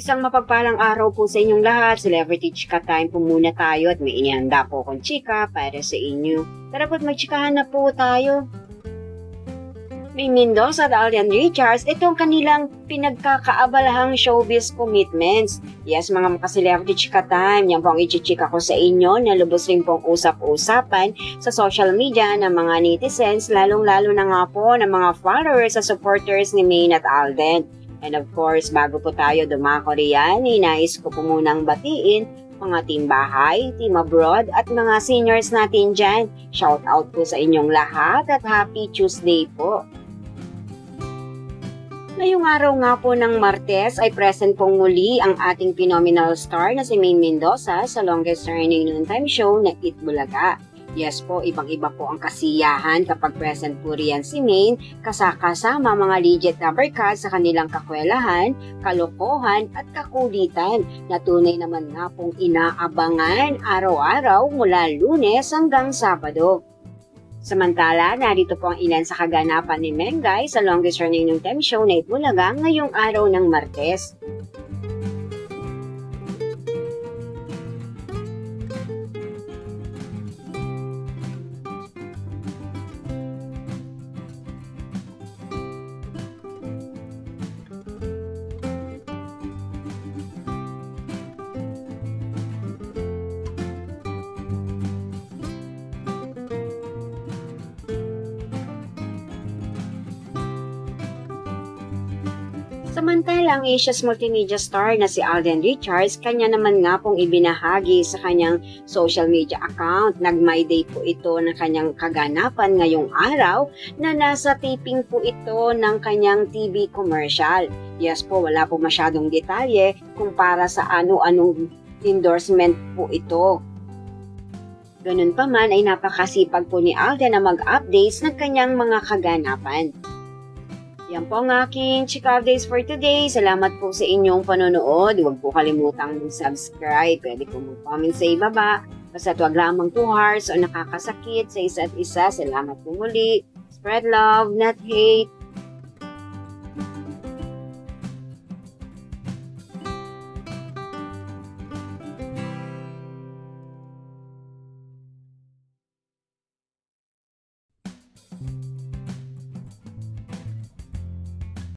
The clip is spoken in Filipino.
Isang mapagpalang araw po sa inyong lahat. Celebrity Chika Time po muna tayo at may inihanda po akong chika para sa inyo. Tara po't magchikahan na po tayo. May Mendoza at Alden Richards, itong kanilang pinagkakaabalahang showbiz commitments. Yes, mga maka-celebrity chika time, yan po ang ichichika ko sa inyo na lubos rin pong usap-usapan sa social media ng mga netizens, lalong-lalo na nga po ng mga followers at supporters ni Maine at Alden. And of course, bago po tayo dumako riyan, nais ko po munang batiin mga team bahay, team abroad at mga seniors natin dyan. Shout out po sa inyong lahat at happy Tuesday po. Ngayong araw nga po ng Martes ay present pong muli ang ating phenomenal star na si Maine Mendoza sa longest running noontime show na Eat Bulaga. Yes po, ibang-iba po ang kasiyahan kapag present po riyan si Maine kasama mga legit na barkad sa kanilang kakwelahan, kalokohan at kakulitan na tunay naman nga pong inaabangan araw-araw mula Lunes hanggang Sabado. Samantala, narito po ang ilan sa kaganapan ni Mengay sa longest running noontime show na Eat Bulaga ngayong araw ng Martes. Samantala, ang Asia's multimedia star na si Alden Richards, kanya naman nga pong ibinahagi sa kanyang social media account. Nag-My Day po ito ng kanyang kaganapan ngayong araw na nasa taping po ito ng kanyang TV commercial. Yes po, wala po masyadong detalye kung para sa ano-anong endorsement po ito. Ganun pa man ay napakasipag po ni Alden na mag-updates ng kanyang mga kaganapan. Yan po ang aking chika updates for today. Salamat po sa inyong panonood. Huwag po kalimutang mag-subscribe. Pwede po mag-comment sa ibaba. Basta huwag lamang po hearts o nakakasakit sa isa't isa. Salamat po muli. Spread love, not hate.